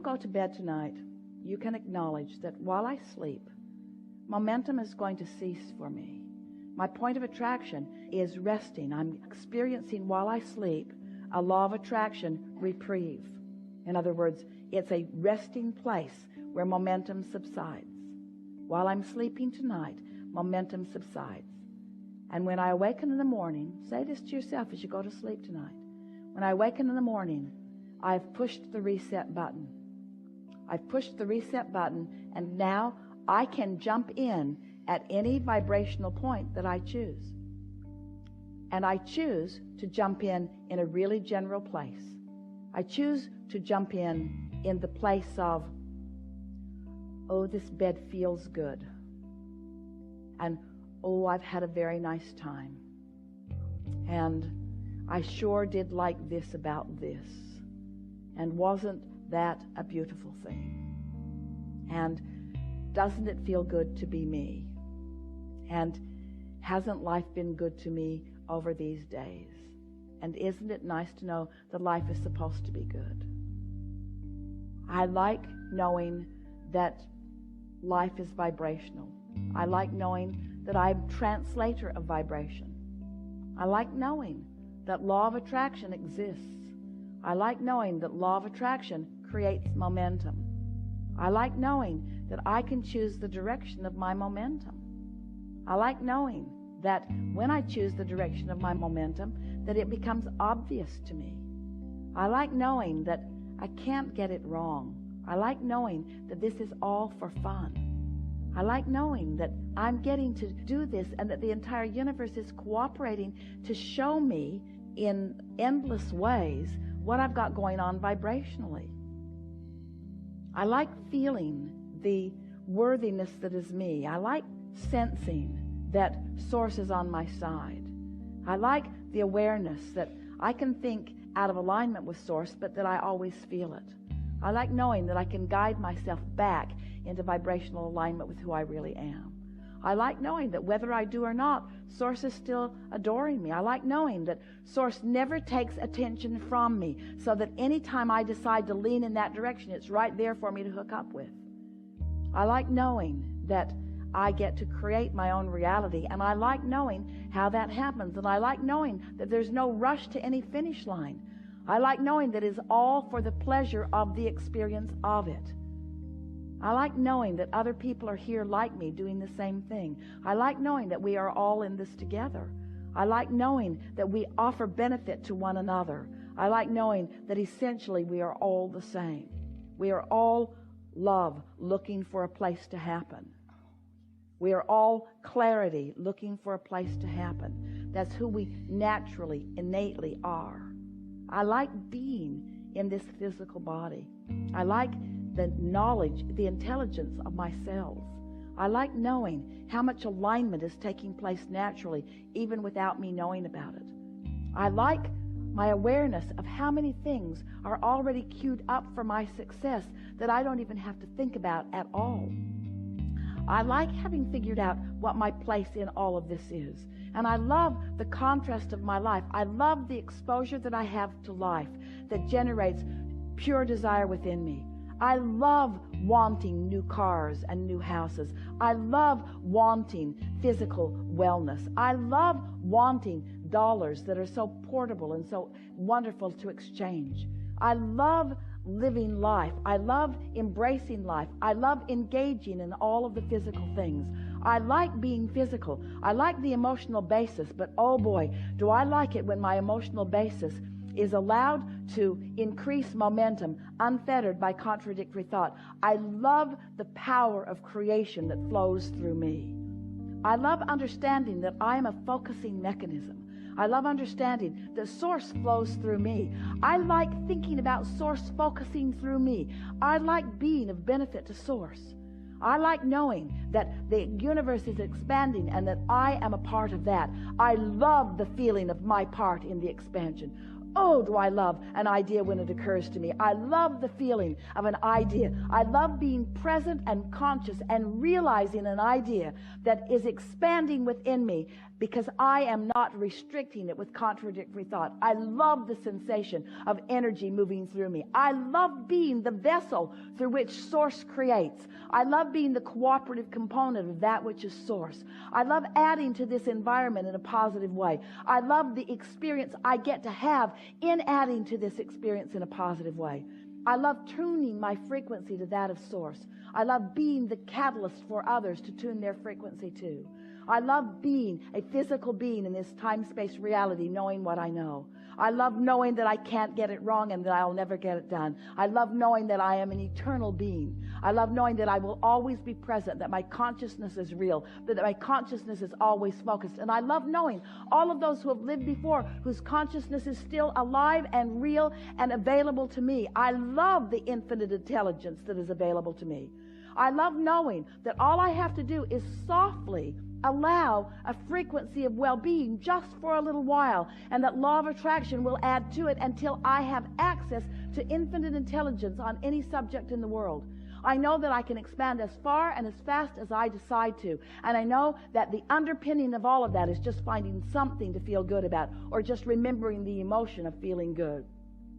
Go to bed tonight, you can acknowledge that while I sleep, momentum is going to cease for me. My point of attraction is resting. I'm experiencing while I sleep a law of attraction reprieve. In other words, it's a resting place where momentum subsides. While I'm sleeping tonight, momentum subsides. And when I awaken in the morning, say this to yourself as you go to sleep tonight. When I awaken in the morning, I've pushed the reset button. I've pushed the reset button, and now I can jump in at any vibrational point that I choose. And I choose to jump in a really general place. I choose to jump in the place of, oh, this bed feels good. And, oh, I've had a very nice time. And I sure did like this about this. And wasn't that a beautiful thing? And doesn't it feel good to be me? And hasn't life been good to me over these days? And isn't it nice to know that life is supposed to be good? I like knowing that life is vibrational. I like knowing that I'm a translator of vibration. I like knowing that law of attraction exists. I like knowing that law of attraction creates momentum. I like knowing that I can choose the direction of my momentum. I like knowing that when I choose the direction of my momentum, that it becomes obvious to me. I like knowing that I can't get it wrong. I like knowing that this is all for fun. I like knowing that I'm getting to do this and that the entire universe is cooperating to show me in endless ways what I've got going on vibrationally. I like feeling the worthiness that is me. I like sensing that Source is on my side. I like the awareness that I can think out of alignment with Source, but that I always feel it. I like knowing that I can guide myself back into vibrational alignment with who I really am. I like knowing that whether I do or not, Source is still adoring me. I like knowing that Source never takes attention from me, so that anytime I decide to lean in that direction, it's right there for me to hook up with. I like knowing that I get to create my own reality, and I like knowing how that happens, and I like knowing that there's no rush to any finish line. I like knowing that it's all for the pleasure of the experience of it. I like knowing that other people are here like me doing the same thing. I like knowing that we are all in this together. I like knowing that we offer benefit to one another. I like knowing that essentially we are all the same. We are all love looking for a place to happen. We are all clarity looking for a place to happen. That's who we naturally, innately are. I like being in this physical body. I like the knowledge, the intelligence of my cells. I like knowing how much alignment is taking place naturally, even without me knowing about it. I like my awareness of how many things are already queued up for my success that I don't even have to think about at all. I like having figured out what my place in all of this is. And I love the contrast of my life. I love the exposure that I have to life that generates pure desire within me. I love wanting new cars and new houses. I love wanting physical wellness. I love wanting dollars that are so portable and so wonderful to exchange. I love living life. I love embracing life. I love engaging in all of the physical things. I like being physical. I like the emotional basis, but oh boy, do I like it when my emotional basis is allowed to increase momentum, unfettered by contradictory thought. I love the power of creation that flows through me. I love understanding that I am a focusing mechanism. I love understanding that Source flows through me. I like thinking about Source focusing through me. I like being of benefit to Source. I like knowing that the universe is expanding and that I am a part of that. I love the feeling of my part in the expansion. Oh, do I love an idea when it occurs to me. I love the feeling of an idea. I love being present and conscious and realizing an idea that is expanding within me because I am not restricting it with contradictory thought. I love the sensation of energy moving through me. I love being the vessel through which Source creates. I love being the cooperative component of that which is Source. I love adding to this environment in a positive way. I love the experience I get to have in adding to this experience in a positive way. I love tuning my frequency to that of Source. I love being the catalyst for others to tune their frequency to. I love being a physical being in this time-space reality, knowing what I know. I love knowing that I can't get it wrong and that I'll never get it done. I love knowing that I am an eternal being. I love knowing that I will always be present, that my consciousness is real, that my consciousness is always focused. And I love knowing all of those who have lived before, whose consciousness is still alive and real and available to me. I love the infinite intelligence that is available to me. I love knowing that all I have to do is softly allow a frequency of well-being just for a little while, and that law of attraction will add to it until I have access to infinite intelligence on any subject in the world. I know that I can expand as far and as fast as I decide to, and I know that the underpinning of all of that is just finding something to feel good about, or just remembering the emotion of feeling good.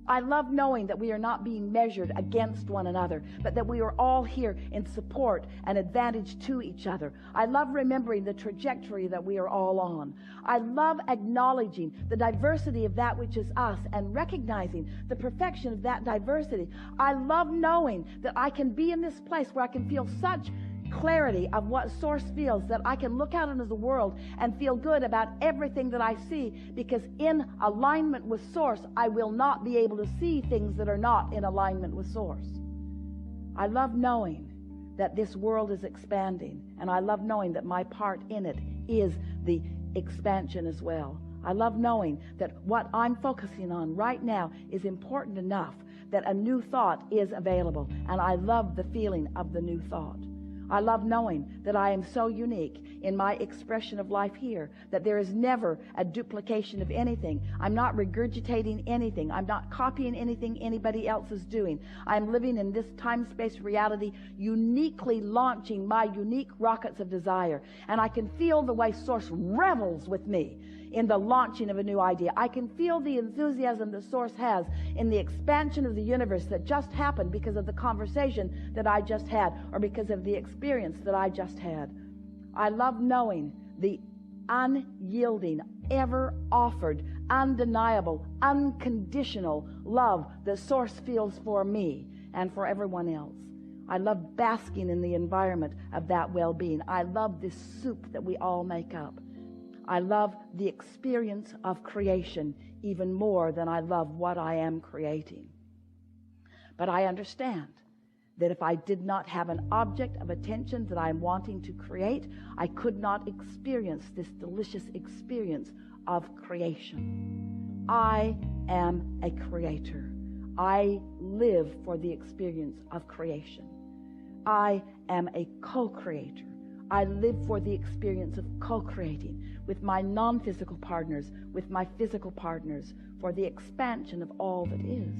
I love knowing that we are not being measured against one another, but that we are all here in support and advantage to each other. I love remembering the trajectory that we are all on. I love acknowledging the diversity of that which is us and recognizing the perfection of that diversity. I love knowing that I can be in this place where I can feel such clarity of what Source feels, that I can look out into the world and feel good about everything that I see, because in alignment with Source, I will not be able to see things that are not in alignment with Source. I love knowing that this world is expanding, and I love knowing that my part in it is the expansion as well. I love knowing that what I'm focusing on right now is important enough that a new thought is available, and I love the feeling of the new thought. I love knowing that I am so unique in my expression of life here that there is never a duplication of anything. I'm not regurgitating anything. I'm not copying anything anybody else is doing. I'm living in this time-space reality, uniquely launching my unique rockets of desire. And I can feel the way Source revels with me in the launching of a new idea. I can feel the enthusiasm that Source has in the expansion of the universe that just happened because of the conversation that I just had, or because of the experience that I just had. I love knowing the unyielding, ever offered, undeniable, unconditional love that Source feels for me and for everyone else. I love basking in the environment of that well-being. I love this soup that we all make up. I love the experience of creation even more than I love what I am creating. But I understand that if I did not have an object of attention that I am wanting to create, I could not experience this delicious experience of creation. I am a creator. I live for the experience of creation. I am a co-creator. I live for the experience of co-creating with my non-physical partners, with my physical partners, for the expansion of all that is.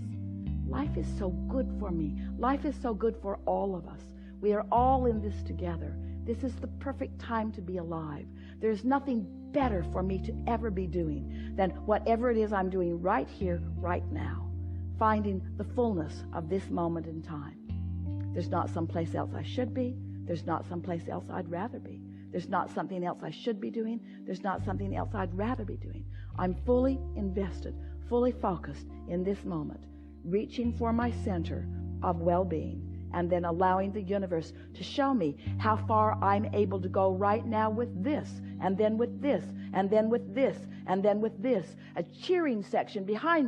Life is so good for me. Life is so good for all of us. We are all in this together. This is the perfect time to be alive. There's nothing better for me to ever be doing than whatever it is I'm doing right here, right now, finding the fullness of this moment in time. There's not someplace else I should be. There's not someplace else I'd rather be. There's not something else I should be doing. There's not something else I'd rather be doing. I'm fully invested, fully focused in this moment, reaching for my center of well-being, and then allowing the universe to show me how far I'm able to go right now with this, and then with this, and then with this, and then with this. A cheering section behind me